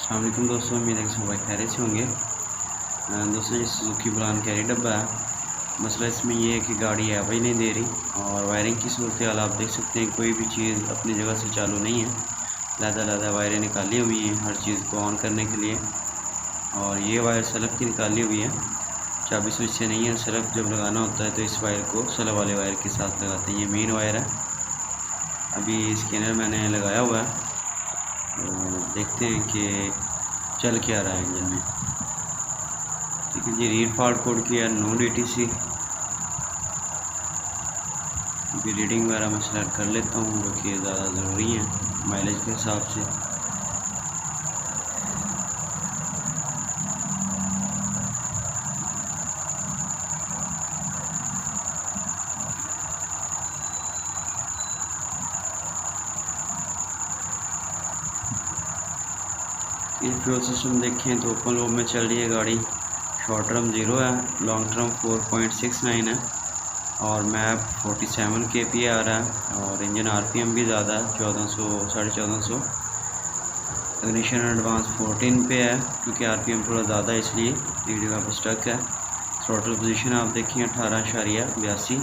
अस्सलाम वालेकुम दोस्तों, उम्मीद है कि सब भाई खैरियत से होंगे। दोस्तों ये सुजुकी बुलान कैरी डब्बा है। मसला इसमें ये है कि गाड़ी एवरेज नहीं दे रही और वायरिंग की सूरत हाल आप देख सकते हैं, कोई भी चीज़ अपनी जगह से चालू नहीं है। लहदा वायरें निकाली हुई हैं हर चीज़ को ऑन करने के लिए, और ये वायर सलफ की निकाली हुई है, चाबी स्विच से नहीं है। सलफ जब लगाना होता है तो इस वायर को सलफ वाले वायर के साथ लगाते हैं। ये मेन वायर है। अभी स्कैनर मैंने लगाया हुआ है, तो देखते हैं कि चल क्या रहा है इंजन में। ठीक है जी, रीड फॉल्ट कोड किया नो DTC। अभी रीडिंग वगैरह मैं सेलेक्ट कर लेता हूँ, जो कि ज़्यादा ज़रूरी है माइलेज के हिसाब से। ये फ्यूल सिस्टम देखें तो ओपन लूप में चल रही है गाड़ी। शॉर्ट टर्म 0 है, लॉन्ग टर्म 4.69 है, और मैप 47 kPa आ रहा है, और इंजन RPM भी ज़्यादा है, 1400 1450। इग्निशन एडवांस 14 पे है, क्योंकि RPM थोड़ा ज़्यादा है इसलिए एक जगह पर स्टक है। थ्रोटल पोजीशन आप देखें 18.82।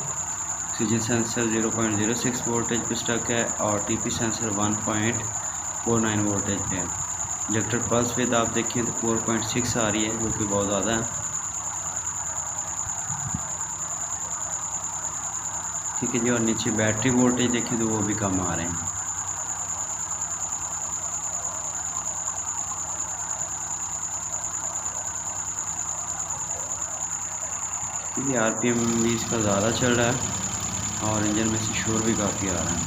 ऑक्सीजन सेंसर 0.06 वोल्टेज पे स्टक है, और TP सेंसर 1.49 वोल्टेज पे है। इंजेक्टर पल्स विद आप देखें तो 4.6 आ रही है, जो कि बहुत ज़्यादा है। ठीक है जी, और नीचे बैटरी वोल्टेज देखें तो वो भी कम आ रहे हैं। ठीक है, RPM भी इसका ज़्यादा चल रहा है, और इंजन में से शोर भी काफ़ी आ रहा है।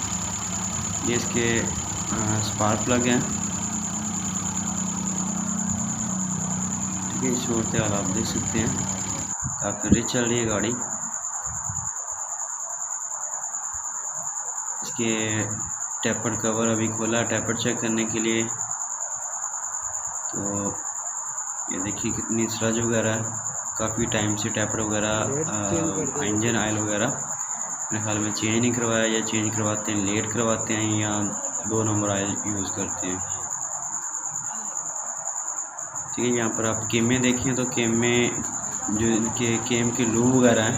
ये इसके स्पार्क प्लग हैं। ठीक है, सूरत हाल आप देख सकते हैं, काफ़ी रिच चल रही है गाड़ी। इसके टेपर कवर अभी खोला, टेपर चेक करने के लिए। तो ये देखिए कितनी स्लज वगैरह है, काफ़ी टाइम से टेपर वगैरह इंजन ऑयल वगैरह मेरे ख्याल में चेंज नहीं करवाया, या चेंज करवाते हैं लेट करवाते हैं, या 2 नंबर ऑयल यूज़ करते हैं। ठीक है, यहाँ पर आप केम में देखें तो केम में जो इनके केम के लूब वगैरह हैं,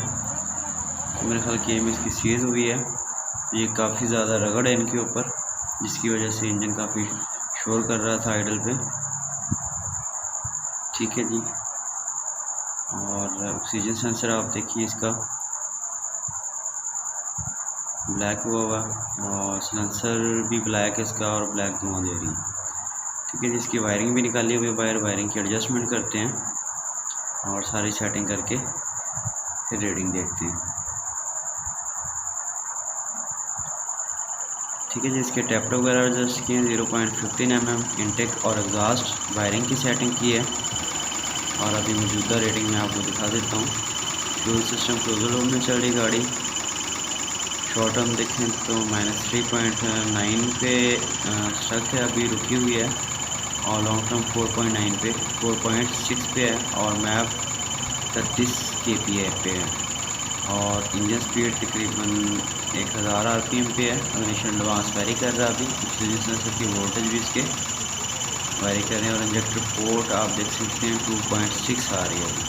तो मेरे ख्याल केम इसकी सीज हुई है। ये काफ़ी ज़्यादा रगड़ है इनके ऊपर, जिसकी वजह से इंजन काफ़ी शोर कर रहा था आइडल पे। ठीक है जी, और ऑक्सीजन सेंसर आप देखिए इसका ब्लैक हुआ, और सेंसर भी ब्लैक है इसका, और ब्लैक धुआं दे रही है। ठीक है जी, इसकी वायरिंग भी निकाली हुई है। वायरिंग की एडजस्टमेंट करते हैं, और सारी सेटिंग करके फिर रीडिंग देखते हैं। ठीक है जी, इसके टैपर वगैरह एडजस्ट किए हैं। 0.15 mm इनटेक और एग्जॉस्ट वायरिंग की सेटिंग की है, और अभी मौजूदा रेटिंग में आपको दिखा देता हूँ। फ्यूल सिस्टम क्लोजर लूप में चल रही गाड़ी। शॉर्ट टर्म देखें तो -3.9 पे स्टक है, अभी रुकी हुई है, और लॉन्ग टर्म 4.9 पे 4.6 पे है, और मैप 33 kPa पे है, और इंजन स्पीड तकरीबन 1000 RPM पे है। इग्निशन एडवांस वेरी कर रहा है अभी। ऑक्सीजन सेंसर की वोल्टेज भी इसके वेरी कर रहे हैं, और इंजेक्टर पोर्ट आप देख सकते हैं 2.6 आ रही है अभी।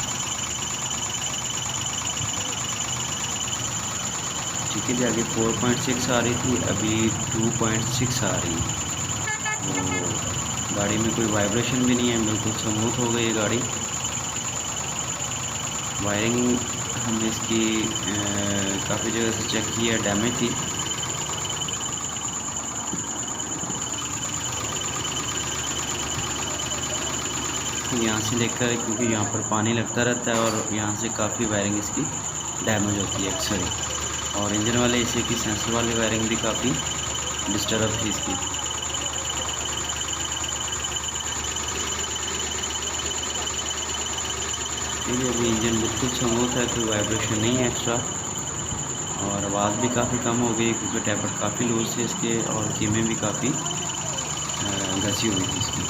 ठीक है जी, आगे 4.6 आ रही थी, अभी 2.6 आ रही है। तो गाड़ी में कोई वाइब्रेशन भी नहीं है, बिल्कुल स्मूथ हो गई है गाड़ी। वायरिंग हमने इसकी काफ़ी जगह से चेक की है, डैमेज थी। यहाँ से लेकर, क्योंकि यहाँ पर पानी लगता रहता है, और यहाँ से काफ़ी वायरिंग इसकी डैमेज होती है अक्सर ही, और इंजन वाले इसी की सेंसर वाली वायरिंग भी काफ़ी डिस्टर्ब थी इसकी। ठीक है, अभी इंजन बिल्कुल स्मूथ है, कोई वाइब्रेशन नहीं है एक्स्ट्रा, और आवाज़ भी काफ़ी कम हो गई, क्योंकि टैपर काफ़ी लूज थे इसके, और कीमें भी काफ़ी घसी हुई थी इसकी।